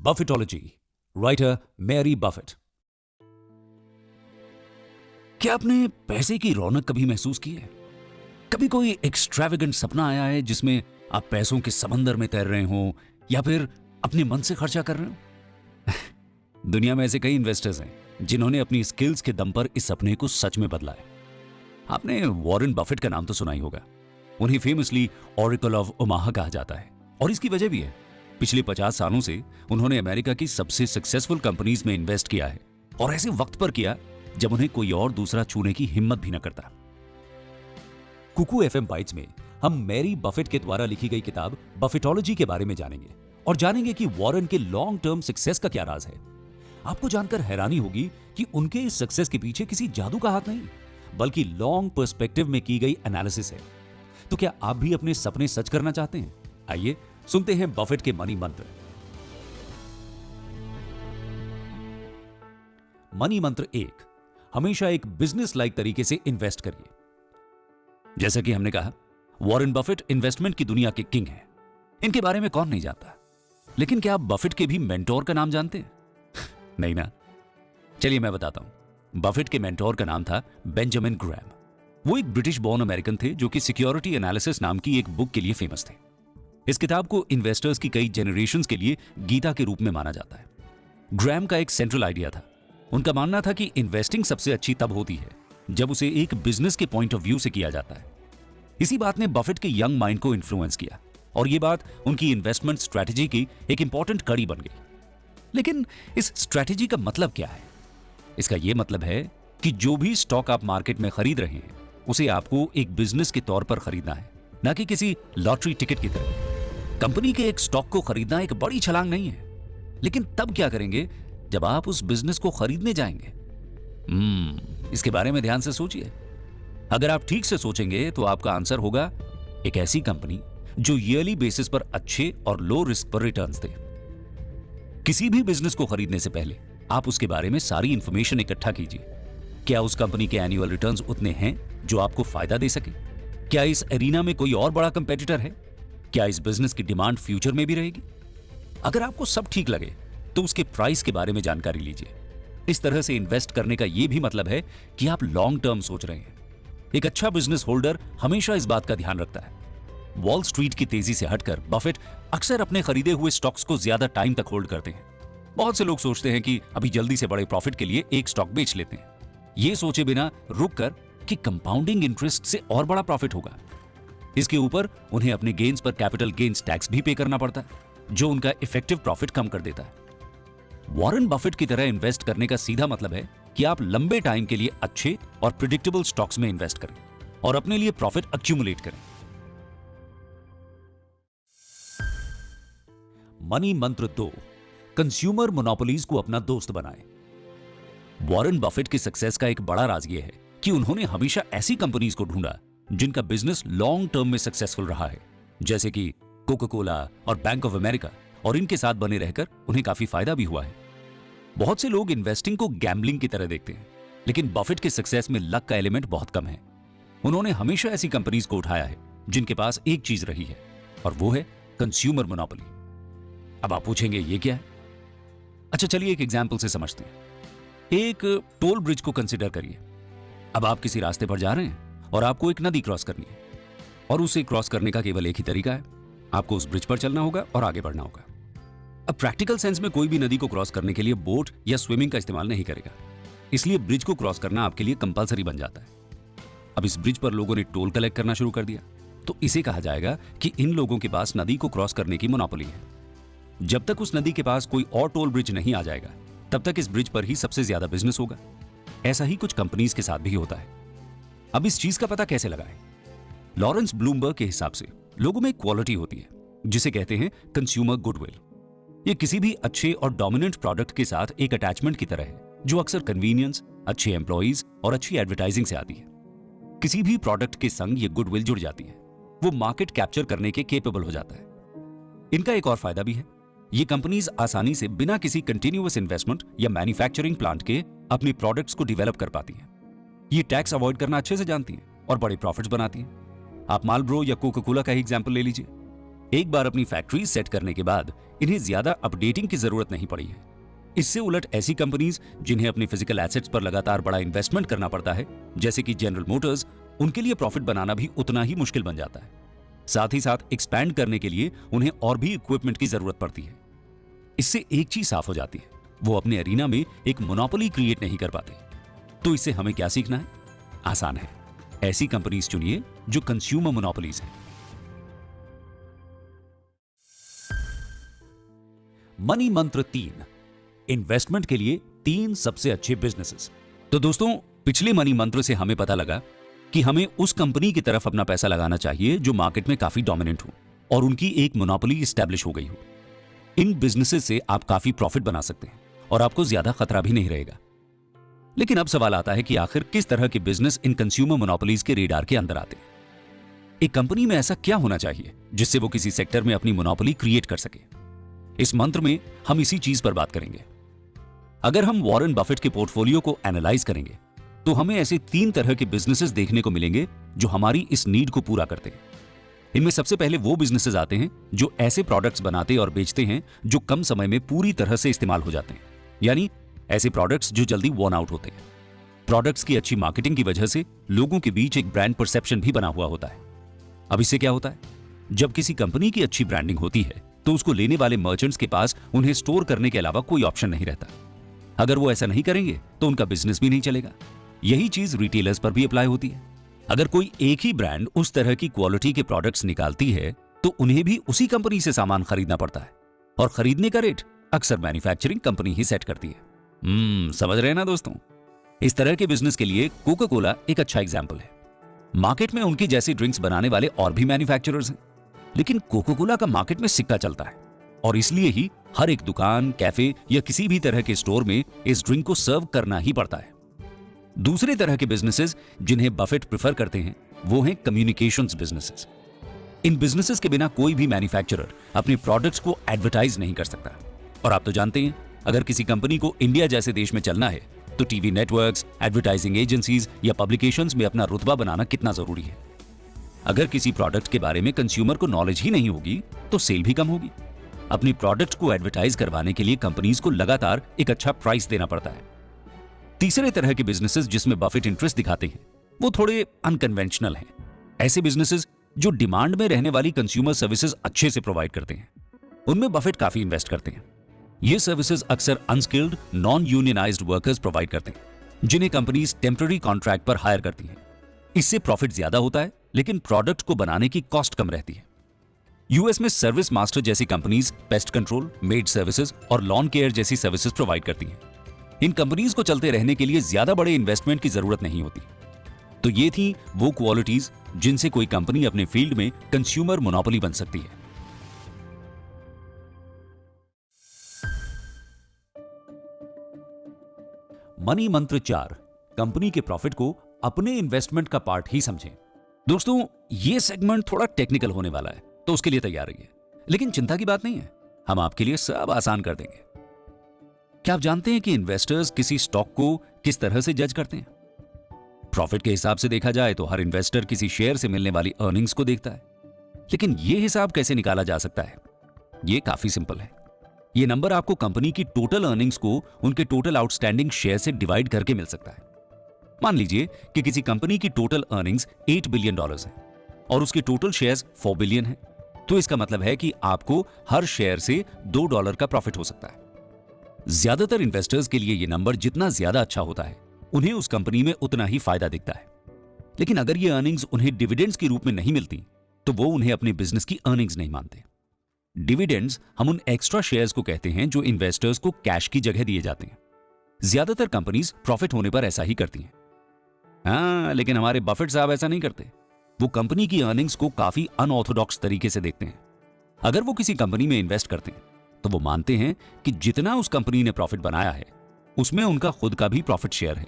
बफेटोलॉजी, writer Mary Buffett. क्या आपने पैसे की रौनक कभी महसूस की है? कभी कोई एक्सट्रावेगेंट सपना आया है जिसमें आप पैसों के समंदर में तैर रहे हो या फिर अपने मन से खर्चा कर रहे हो? दुनिया में ऐसे कई इन्वेस्टर्स हैं जिन्होंने अपनी स्किल्स के दम पर इस सपने को सच में बदला है। आपने वॉरेन बफेट का नाम तो सुना ही होगा। उन्हें फेमसली ऑरेकल ऑफ ओमाहा कहा जाता है और इसकी वजह भी है। पिछले 50 सालों से उन्होंने अमेरिका की सबसे सक्सेसफुल कंपनीज में इन्वेस्ट किया है और ऐसे वक्त पर किया जब उन्हें कोई और दूसरा छूने की हिम्मत भी न करता। कुकू एफएम बाइट्स में हम मैरी बफेट के द्वारा लिखी गई किताब बफेटोलॉजी के बारे में जानेंगे और जानेंगे कि वॉरेन के लॉन्ग टर्म सक्सेस का क्या राज है। आपको जानकर हैरानी होगी कि उनके इस सक्सेस के पीछे किसी जादू का हाथ नहीं, बल्कि लॉन्ग पर्सपेक्टिव में की गई एनालिसिस है। तो क्या आप भी अपने सपने सच करना चाहते हैं? आइए सुनते हैं बफेट के मनी मंत्र। मनी मंत्र 1, हमेशा एक बिजनेस लाइक तरीके से इन्वेस्ट करिए। जैसा कि हमने कहा, वॉरेन बफेट इन्वेस्टमेंट की दुनिया के किंग हैं। इनके बारे में कौन नहीं जानता, लेकिन क्या आप बफेट के भी मेंटोर का नाम जानते हैं? नहीं ना? चलिए मैं बताता हूं। बफेट के मेंटोर का नाम था बेंजामिन ग्रैम। वो एक ब्रिटिश बॉर्न अमेरिकन थे जो कि सिक्योरिटी एनालिसिस नाम की एक बुक के लिए फेमस थे। इस किताब को इन्वेस्टर्स की कई जनरेशंस के लिए गीता के रूप में माना जाता है। ग्रैम का एक सेंट्रल आइडिया था। उनका मानना था कि इन्वेस्टिंग सबसे अच्छी तब होती है जब उसे एक बिजनेस के पॉइंट ऑफ व्यू से किया जाता है। इसी बात ने बफेट के यंग माइंड को इन्फ्लुएंस किया और यह बात उनकी इन्वेस्टमेंट स्ट्रैटेजी की एक इंपॉर्टेंट कड़ी बन गई। लेकिन इस स्ट्रैटेजी का मतलब क्या है? इसका यह मतलब है कि जो भी स्टॉक आप मार्केट में खरीद रहे हैं उसे आपको एक बिजनेस के तौर पर खरीदना है, ना कि किसी लॉटरी टिकट की तरह। कंपनी के एक स्टॉक को खरीदना एक बड़ी छलांग नहीं है, लेकिन तब क्या करेंगे जब आप उस बिजनेस को खरीदने जाएंगे? इसके बारे में ध्यान से सोचिए। अगर आप ठीक से सोचेंगे तो आपका आंसर होगा एक ऐसी कंपनी जो ईयरली बेसिस पर अच्छे और लो रिस्क पर रिटर्न्स दे। किसी भी बिजनेस को खरीदने से पहले आप उसके बारे में सारी इंफॉर्मेशन इकट्ठा कीजिए। क्या उस कंपनी के एनुअल रिटर्न्स उतने हैं जो आपको फायदा दे सके? क्या इस एरिना में कोई और बड़ा कंपेटिटर है? क्या इस बिजनेस की डिमांड फ्यूचर में भी रहेगी? अगर आपको सब ठीक लगे तो उसके प्राइस के बारे में जानकारी लीजिए। इस तरह से इन्वेस्ट करने का यह भी मतलब है कि आप लॉन्ग टर्म सोच रहे हैं। एक अच्छा बिजनेस होल्डर हमेशा इस बात का ध्यान रखता है। वॉल स्ट्रीट की तेजी से हटकर बफेट अक्सर अपने खरीदे हुए स्टॉक्स को ज्यादा टाइम तक होल्ड करते हैं। बहुत से लोग सोचते हैं कि अभी जल्दी से बड़े प्रॉफिट के लिए एक स्टॉक बेच लेते हैं, ये सोचे बिना रुककर कि कंपाउंडिंग इंटरेस्ट से और बड़ा प्रॉफिट होगा। इसके ऊपर उन्हें अपने गेन्स पर कैपिटल गेन्स टैक्स भी पे करना पड़ता है, जो उनका इफेक्टिव प्रॉफिट कम कर देता है। वॉरेन बफेट की तरह इन्वेस्ट करने का सीधा मतलब है कि आप लंबे टाइम के लिए अच्छे और प्रिडिक्टेबल स्टॉक्स में इन्वेस्ट करें और अपने लिए प्रॉफिट एक्यूमुलेट करें। मनी मंत्र 2, कंज्यूमर मोनोपोलीज को अपना दोस्त बनाएं। वॉरेन बफेट की सक्सेस का एक बड़ा राज यह है कि उन्होंने हमेशा ऐसी कंपनीज को ढूंढा जिनका बिजनेस लॉन्ग टर्म में सक्सेसफुल रहा है, जैसे कि कोका कोला और बैंक ऑफ अमेरिका, और इनके साथ बने रहकर उन्हें काफी फायदा भी हुआ है। बहुत से लोग इन्वेस्टिंग को गैम्बलिंग की तरह देखते हैं, लेकिन बफेट के सक्सेस में लक का एलिमेंट बहुत कम है। उन्होंने हमेशा ऐसी कंपनीज को उठाया है जिनके पास एक चीज रही है और वो है कंज्यूमर मोनोपोली। अब आप पूछेंगे ये क्या है? अच्छा चलिए एक एग्जाम्पल से समझते हैं। एक टोल ब्रिज को कंसिडर करिए। अब आप किसी रास्ते पर जा रहे हैं और आपको एक नदी क्रॉस करनी है और उसे क्रॉस करने का केवल एक ही तरीका है, आपको उस ब्रिज पर चलना होगा और आगे बढ़ना होगा। अब प्रैक्टिकल सेंस में कोई भी नदी को क्रॉस करने के लिए बोट या स्विमिंग का इस्तेमाल नहीं करेगा, इसलिए ब्रिज को क्रॉस करना आपके लिए कंपलसरी बन जाता है। अब इस ब्रिज पर लोगों ने टोल कलेक्ट करना शुरू कर दिया, तो इसे कहा जाएगा कि इन लोगों के पास नदी को क्रॉस करने की मोनोपोली है। जब तक उस नदी के पास कोई और टोल ब्रिज नहीं आ जाएगा, तब तक इस ब्रिज पर ही सबसे ज्यादा बिजनेस होगा। ऐसा ही कुछ कंपनीज के साथ भी होता है। अब इस चीज का पता कैसे लगाएं? लॉरेंस ब्लूमबर्ग के हिसाब से लोगों में क्वालिटी होती है जिसे कहते हैं कंज्यूमर गुडविल। ये किसी भी अच्छे और डोमिनेंट प्रोडक्ट के साथ एक अटैचमेंट की तरह है, जो अक्सर कन्वीनियंस, अच्छे एम्प्लॉइज और अच्छी एडवर्टाइजिंग से आती है। किसी भी प्रोडक्ट के संग ये गुडविल जुड़ जाती है, वो मार्केट कैप्चर करने के केपेबल हो जाता है। इनका एक और फायदा भी है, ये कंपनीज आसानी से बिना किसी कंटिन्यूअस इन्वेस्टमेंट या मैन्युफैक्चरिंग प्लांट के अपने प्रोडक्ट्स को डेवलप कर पाती हैं। ये टैक्स अवॉइड करना अच्छे से जानती हैं और बड़े प्रॉफिट्स बनाती हैं। आप मालब्रो या कोका कोला का ही एग्जांपल ले लीजिए। एक बार अपनी फैक्ट्री सेट करने के बाद इन्हें ज्यादा अपडेटिंग की जरूरत नहीं पड़ी है। इससे उलट ऐसी कंपनीज जिन्हें अपने फिजिकल एसेट्स पर लगातार बड़ा इन्वेस्टमेंट करना पड़ता है, जैसे कि जनरल मोटर्स, उनके लिए प्रॉफिट बनाना भी उतना ही मुश्किल बन जाता है। साथ ही साथ एक्सपैंड करने के लिए उन्हें और भी इक्विपमेंट की जरूरत पड़ती है। इससे एक चीज साफ हो जाती है, वो अपने एरिना में एक मोनोपोली क्रिएट नहीं कर पाते। तो इससे हमें क्या सीखना है? आसान है, ऐसी कंपनीज चुनिए जो कंज्यूमर मोनोपोलीज हैं। मनी मंत्र 3, इन्वेस्टमेंट के लिए 3 सबसे अच्छे बिजनेसेस। तो दोस्तों, पिछले मनी मंत्र से हमें पता लगा कि हमें उस कंपनी की तरफ अपना पैसा लगाना चाहिए जो मार्केट में काफी डोमिनेंट हो और उनकी एक मोनोपोली एस्टैब्लिश हो गई हो। इन बिजनेसेस से आप काफी प्रॉफिट बना सकते हैं और आपको ज्यादा खतरा भी नहीं रहेगा। लेकिन अब सवाल आता है कि आखिर किस तरह के बिजनेस इन कंज्यूमर मोनोपोलीज के रेडार के अंदर आते हैं? एक कंपनी में ऐसा क्या होना चाहिए जिससे वो किसी सेक्टर में अपनी मोनोपोली क्रिएट कर सके? इस मंत्र में हम इसी चीज पर बात करेंगे। अगर हम वॉरेन बफेट के पोर्टफोलियो को एनालाइज करेंगे तो हमें ऐसे 3 तरह के बिजनेसेस देखने को मिलेंगे जो हमारी इस नीड को पूरा करते हैं। इनमें सबसे पहले वो बिजनेसेस आते हैं जो ऐसे प्रोडक्ट्स बनाते और बेचते हैं जो कम समय में पूरी तरह से इस्तेमाल हो जाते हैं, यानी ऐसे प्रोडक्ट्स जो जल्दी वॉर्न आउट होते हैं। प्रोडक्ट्स की अच्छी मार्केटिंग की वजह से लोगों के बीच एक ब्रांड परसेप्शन भी बना हुआ होता है। अब इससे क्या होता है? जब किसी कंपनी की अच्छी ब्रांडिंग होती है तो उसको लेने वाले मर्चेंट्स के पास उन्हें स्टोर करने के अलावा कोई ऑप्शन नहीं रहता। अगर वो ऐसा नहीं करेंगे तो उनका बिजनेस भी नहीं चलेगा। यही चीज रिटेलर्स पर भी अप्लाई होती है। अगर कोई एक ही ब्रांड उस तरह की क्वालिटी के प्रोडक्ट्स निकालती है तो उन्हें भी उसी कंपनी से सामान खरीदना पड़ता है और खरीदने का रेट अक्सर मैन्युफैक्चरिंग कंपनी ही सेट करती है। समझ रहे हैं ना दोस्तों? इस तरह के बिजनेस के लिए कोका कोला एक अच्छा एग्जाम्पल है। मार्केट में उनकी जैसी ड्रिंक्स बनाने वाले और भी मैन्युफैक्चरर्स हैं, लेकिन कोका कोला का मार्केट में सिक्का चलता है और इसलिए ही हर एक दुकान, कैफे या किसी भी तरह के स्टोर में इस ड्रिंक को सर्व करना ही पड़ता है। दूसरे तरह के बिजनेसेस जिन्हें बफेट प्रेफर करते हैं वो हैं कम्युनिकेशंस बिजनेसेस। इन बिजनेसेस के बिना कोई भी मैन्युफैक्चरर अपने प्रोडक्ट्स को एडवर्टाइज नहीं कर सकता। और आप तो जानते हैं, अगर किसी कंपनी को इंडिया जैसे देश में चलना है तो टीवी नेटवर्क्स, एडवर्टाइजिंग एजेंसीज या पब्लिकेशंस में अपना रुतबा बनाना कितना जरूरी है। अगर किसी प्रोडक्ट के बारे में कंज्यूमर को नॉलेज ही नहीं होगी तो सेल भी कम होगी। अपने प्रोडक्ट को एडवर्टाइज करवाने के लिए कंपनीज को लगातार एक अच्छा प्राइस देना पड़ता है। तीसरे तरह के बिजनेसेस जिसमें बफेट इंटरेस्ट दिखाते हैं वो थोड़े अनकन्वेंशनल हैं। ऐसे बिजनेसेस जो डिमांड में रहने वाली कंज्यूमर सर्विसेज अच्छे से प्रोवाइड करते हैं, उनमें बफेट काफी इन्वेस्ट करते हैं। ये सर्विसेज अक्सर unskilled, non unionised workers provide करते हैं जिन्हें कंपनीज टेम्पररी कॉन्ट्रैक्ट पर हायर करती हैं। इससे प्रॉफिट ज्यादा होता है लेकिन प्रोडक्ट को बनाने की कॉस्ट कम रहती है। यूएस में सर्विस मास्टर जैसी companies pest control, made services और लॉन केयर जैसी सर्विसेज प्रोवाइड करती हैं। इन कंपनीज को चलते रहने के लिए ज्यादा बड़े इन्वेस्टमेंट की जरूरत नहीं होती। तो ये थी वो क्वालिटीज जिनसे कोई कंपनी अपने फील्ड में कंज्यूमर मोनोपोली बन सकती है। मनी मंत्र 4, कंपनी के प्रॉफिट को अपने इन्वेस्टमेंट का पार्ट ही समझें। दोस्तों, ये सेगमेंट थोड़ा टेक्निकल होने वाला है तो उसके लिए तैयार रहिए, लेकिन चिंता की बात नहीं है, हम आपके लिए सब आसान कर देंगे। क्या आप जानते हैं कि इन्वेस्टर्स किसी स्टॉक को किस तरह से जज करते हैं? प्रॉफिट के हिसाब से देखा जाए तो हर इन्वेस्टर किसी शेयर से मिलने वाली अर्निंग्स को देखता है, लेकिन यह हिसाब कैसे निकाला जा सकता है? यह काफी सिंपल है। यह नंबर आपको कंपनी की टोटल अर्निंग्स को उनके टोटल आउटस्टैंडिंग शेयर से डिवाइड करके मिल सकता है। मान लीजिए कि किसी कंपनी की टोटल अर्निंग्स $8 बिलियन है और उसके टोटल शेयर्स 4 बिलियन है, तो इसका मतलब है कि आपको हर शेयर से $2 का प्रॉफिट हो सकता है। ज्यादातर इन्वेस्टर्स के लिए यह नंबर जितना ज्यादा अच्छा होता है उन्हें उस कंपनी में उतना ही फायदा दिखता है। लेकिन अगर ये अर्निंग्स उन्हें डिविडेंड्स के रूप में नहीं मिलती तो वो उन्हें अपने बिजनेस की अर्निंग्स नहीं मानते। डिविडेंड्स हम उन एक्स्ट्रा शेयर्स को कहते हैं जो इन्वेस्टर्स को कैश की जगह दिए जाते हैं। ज्यादातर कंपनीज प्रॉफिट होने पर ऐसा ही करती हैं। हाँ, लेकिन हमारे बफेट साहब ऐसा नहीं करते। वो कंपनी की अर्निंग्स को काफी अनऑर्थोडॉक्स तरीके से देखते हैं। अगर वो किसी कंपनी में इन्वेस्ट करते हैं तो वो मानते हैं कि जितना उस कंपनी ने प्रॉफिट बनाया है उसमें उनका खुद का भी प्रॉफिट शेयर है,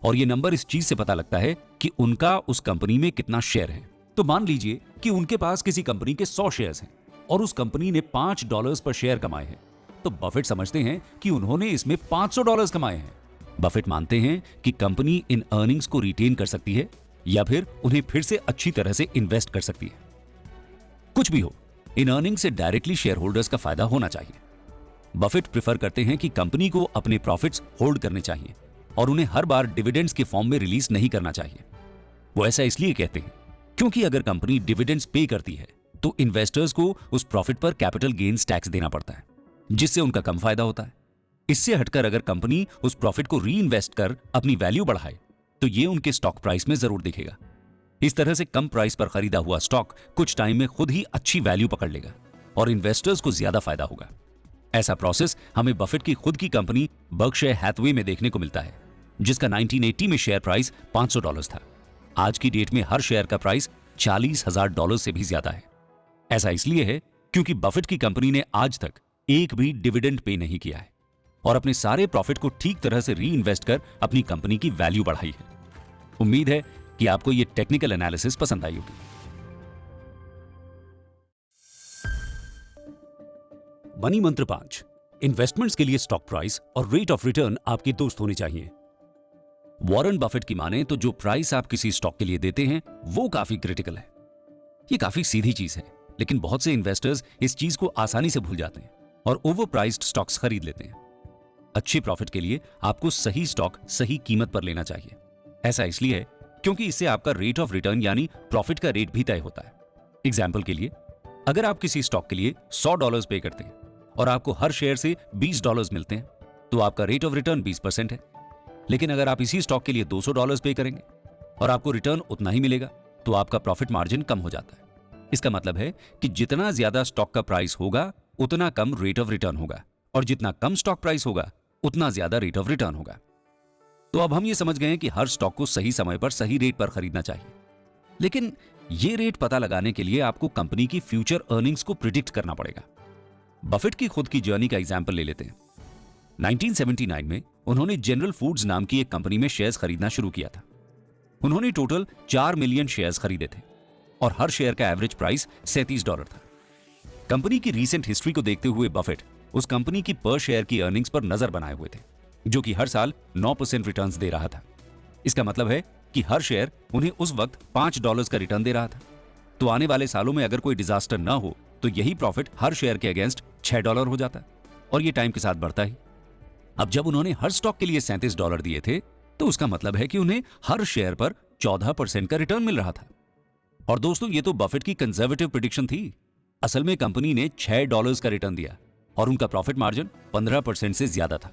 और ये नंबर इस चीज से पता लगता है कि उनका उस कंपनी में कितना शेयर है। तो मान लीजिए कि उनके पास किसी कंपनी के 100 शेयर्स हैं और उस कंपनी ने $5 पर शेयर कमाए हैं, तो बफेट समझते हैं कि उन्होंने इसमें $500 कमाए हैं। बफेट मानते हैं कि कंपनी इन अर्निंग्स को रिटेन कर सकती है या फिर उन्हें फिर से अच्छी तरह से इन्वेस्ट कर सकती है। कुछ भी हो, इन अर्निंग से डायरेक्टली शेयर होल्डर्स का फायदा होना चाहिए। बफेट प्रेफर करते हैं कि कंपनी को अपने प्रॉफिट्स होल्ड करने चाहिए और उन्हें हर बार डिविडेंड्स के फॉर्म में रिलीज नहीं करना चाहिए। वो ऐसा इसलिए कहते हैं क्योंकि अगर कंपनी डिविडेंड्स पे करती है तो इन्वेस्टर्स को उस प्रॉफिट पर कैपिटल गेन्स टैक्स देना पड़ता है, जिससे उनका कम फायदा होता है। इससे हटकर अगर कंपनी उस प्रॉफिट को री इन्वेस्ट कर अपनी वैल्यू बढ़ाए तो ये उनके स्टॉक प्राइस में जरूर दिखेगा। इस तरह से कम प्राइस पर खरीदा हुआ स्टॉक कुछ टाइम में खुद ही अच्छी वैल्यू पकड़ लेगा और इन्वेस्टर्स को ज्यादा फायदा होगा। ऐसा प्रोसेस हमें बफेट की खुद की कंपनी बर्कशायर हैथवे में देखने को मिलता है, जिसका 1980 में शेयर प्राइस $500 था। आज की डेट में हर शेयर का प्राइस $40,000 से भी ज्यादा है। ऐसा इसलिए है क्योंकि बफेट की कंपनी ने आज तक एक भी डिविडेंड पे नहीं किया है और अपने सारे प्रॉफिट को ठीक तरह से री इन्वेस्ट कर अपनी कंपनी की वैल्यू बढ़ाई है। उम्मीद है कि आपको यह टेक्निकल एनालिसिस पसंद आई होगी। मनी मंत्र 5, इन्वेस्टमेंट्स के लिए स्टॉक प्राइस और रेट ऑफ रिटर्न आपके दोस्त होने चाहिए। वॉरेन बफेट की माने तो जो प्राइस आप किसी स्टॉक के लिए देते हैं वो काफी क्रिटिकल है। ये काफी सीधी चीज है, लेकिन बहुत से इन्वेस्टर्स इस चीज को आसानी से भूल जाते हैं और ओवर प्राइस्ड स्टॉक्स खरीद लेते हैं। अच्छे प्रॉफिट के लिए आपको सही स्टॉक सही कीमत पर लेना चाहिए। ऐसा इसलिए है क्योंकि इससे आपका रेट ऑफ रिटर्न यानी प्रॉफिट का रेट भी तय होता है। एग्जाम्पल के लिए, अगर आप किसी स्टॉक के लिए $100 पे करते हैं और आपको हर शेयर से $20 मिलते हैं तो आपका रेट ऑफ रिटर्न 20% है। लेकिन अगर आप इसी स्टॉक के लिए $200 पे करेंगे और आपको रिटर्न उतना ही मिलेगा तो आपका प्रॉफिट मार्जिन कम हो जाता है। इसका मतलब है कि जितना ज्यादा स्टॉक का प्राइस होगा उतना कम रेट ऑफ रिटर्न होगा और जितना कम स्टॉक प्राइस होगा उतना ज्यादा रेट ऑफ रिटर्न होगा। तो अब हम ये समझ गए हैं कि हर स्टॉक को सही समय पर सही रेट पर खरीदना चाहिए। लेकिन ये रेट पता लगाने के लिए आपको कंपनी की फ्यूचर अर्निंग्स को प्रिडिक्ट करना पड़ेगा। बफेट की खुद की जर्नी का एग्जाम्पल ले लेते हैं। 1979 में उन्होंने जनरल फूड्स नाम की एक कंपनी में शेयर्स खरीदना शुरू किया था। उन्होंने टोटल 4 मिलियन शेयर्स खरीदे थे और हर शेयर का एवरेज प्राइस $37 था। कंपनी की रीसेंट हिस्ट्री को देखते हुए बफेट उस कंपनी की पर शेयर की अर्निंग्स पर नजर बनाए हुए थे, जो कि हर साल 9% रिटर्न्स दे रहा था। इसका मतलब है कि हर शेयर उन्हें उस वक्त $5 का रिटर्न दे रहा था। तो आने वाले सालों में अगर कोई डिजास्टर ना हो तो यही प्रॉफिट हर शेयर के अगेंस्ट $6 हो जाता और ये टाइम के साथ बढ़ता ही। अब जब उन्होंने हर स्टॉक के लिए $37 दिए थे तो उसका मतलब है कि उन्हें हर शेयर पर 14% का रिटर्न मिल रहा था। और दोस्तों, ये तो बफेट की कंजर्वेटिव प्रेडिक्शन थी। असल में कंपनी ने $6 का रिटर्न दिया और उनका प्रॉफिट मार्जिन 15% से ज्यादा था।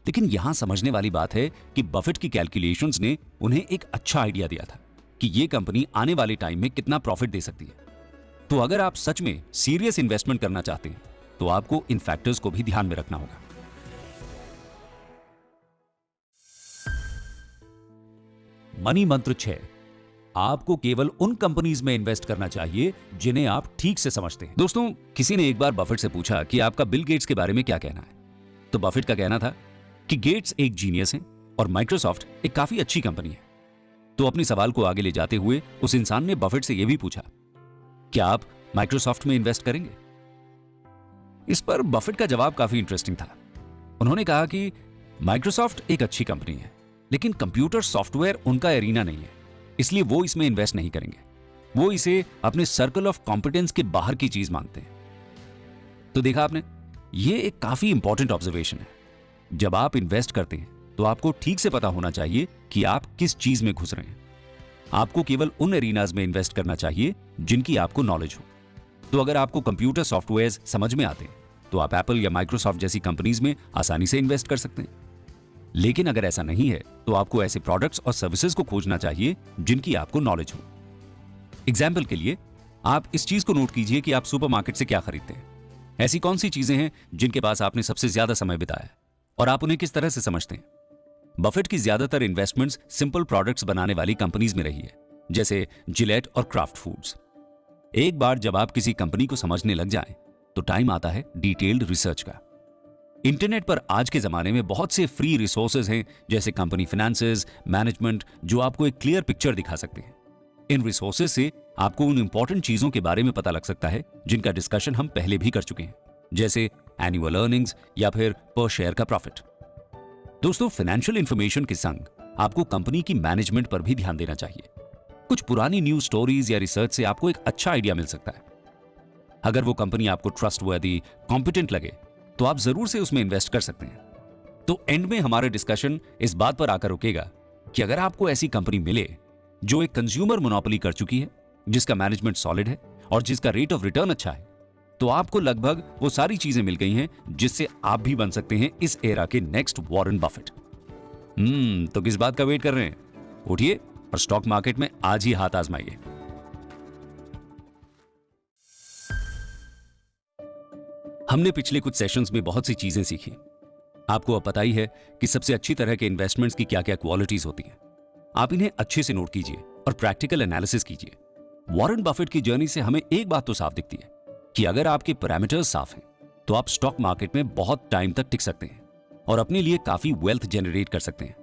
लेकिन यहां समझने वाली बात है कि बफेट की कैलकुलेशंस ने उन्हें एक अच्छा आइडिया दिया था कि यह कंपनी आने वाले टाइम में कितना प्रॉफिट दे सकती है। तो अगर आप सच में सीरियस इन्वेस्टमेंट करना चाहते हैं तो आपको इन फैक्टर्स को भी ध्यान में रखना होगा। मनी मंत्र 6, आपको केवल उन कंपनीज में इन्वेस्ट करना चाहिए जिन्हें आप ठीक से समझते हैं। दोस्तों, किसी ने एक बार बफेट से पूछा कि आपका बिल गेट्स के बारे में क्या कहना है। तो बफेट का कहना था कि गेट्स एक जीनियस हैं और माइक्रोसॉफ्ट एक काफी अच्छी कंपनी है। तो अपने सवाल को आगे ले जाते हुए उस इंसान ने बफेट से यह भी पूछा, क्या आप माइक्रोसॉफ्ट में इन्वेस्ट करेंगे? इस पर बफेट का जवाब काफी इंटरेस्टिंग था। उन्होंने कहा कि माइक्रोसॉफ्ट एक अच्छी कंपनी है, लेकिन कंप्यूटर सॉफ्टवेयर उनका एरिना नहीं है, इसलिए वो इसमें इन्वेस्ट नहीं करेंगे। वो इसे अपने सर्कल ऑफ कॉम्पिटेंस के बाहर की चीज मानते हैं। तो देखा आपने, ये एक काफी इंपॉर्टेंट ऑब्जर्वेशन है। जब आप इन्वेस्ट करते हैं तो आपको ठीक से पता होना चाहिए कि आप किस चीज में घुस रहे हैं। आपको केवल उन एरिनाज में इन्वेस्ट करना चाहिए जिनकी आपको नॉलेज हो। तो अगर आपको कंप्यूटर सॉफ्टवेयर समझ में आते हैं तो आप एप्पल या माइक्रोसॉफ्ट जैसी कंपनीज में आसानी से इन्वेस्ट कर सकते हैं। लेकिन अगर ऐसा नहीं है तो आपको ऐसे प्रोडक्ट्स और सर्विसेज को खोजना चाहिए जिनकी आपको नॉलेज हो। एग्जाम्पल के लिए, आप इस चीज को नोट कीजिए कि आप सुपरमार्केट से क्या खरीदते हैं। ऐसी कौन सी चीजें हैं जिनके पास आपने सबसे ज्यादा समय बिताया और आप उन्हें किस तरह से समझते हैं। बफेट की ज्यादातर इन्वेस्टमेंट्स सिंपल प्रोडक्ट्स बनाने वाली कंपनीज में रही है, जैसे जिलेट और क्राफ्ट फूड्स। एक बार जब आप किसी कंपनी को समझने लग जाएं, तो टाइम आता है डिटेल्ड रिसर्च का। इंटरनेट पर आज के जमाने में बहुत से फ्री रिसोर्सेज हैं, जैसे कंपनी फाइनेंसेस, मैनेजमेंट, जो आपको एक क्लियर पिक्चर दिखा सकते हैं। इन रिसोर्सेज से आपको उन इंपॉर्टेंट चीजों के बारे में पता लग सकता है जिनका डिस्कशन हम पहले भी कर चुके हैं, जैसे एनुअल अर्निंग्स या फिर पर शेयर का प्रॉफिट। दोस्तों, फाइनेंशियल इंफॉर्मेशन के संग आपको कंपनी की मैनेजमेंट पर भी ध्यान देना चाहिए। कुछ पुरानी न्यूज स्टोरीज या रिसर्च से आपको एक अच्छा आइडिया मिल सकता है। अगर वो कंपनी आपको ट्रस्टवर्दी, कॉम्पिटेंट लगे तो आप जरूर से उसमें इन्वेस्ट कर सकते हैं। तो एंड में हमारा डिस्कशन इस बात पर आकर रुकेगा कि अगर आपको ऐसी कंपनी मिले जो एक कंज्यूमर मोनोपोली कर चुकी है, जिसका मैनेजमेंट सॉलिड है और जिसका रेट ऑफ रिटर्न अच्छा है, तो आपको लगभग वो सारी चीजें मिल गई हैं जिससे आप भी बन सकते हैं इस एरा के नेक्स्ट वॉरेन बफेट। तो किस बात का वेट कर रहे हैं? उठिए और स्टॉक मार्केट में आज ही हाथ आजमाइए। हमने पिछले कुछ सेशंस में बहुत सी चीजें सीखी। आपको अब पता ही है कि सबसे अच्छी तरह के इन्वेस्टमेंट्स की क्या क्या क्वालिटीज होती हैं। आप इन्हें अच्छे से नोट कीजिए और प्रैक्टिकल एनालिसिस कीजिए। वॉरेन बफेट की जर्नी से हमें एक बात तो साफ दिखती है कि अगर आपके पैरामीटर्स साफ हैं तो आप स्टॉक मार्केट में बहुत टाइम तक टिक सकते हैं और अपने लिए काफी वेल्थ जनरेट कर सकते हैं।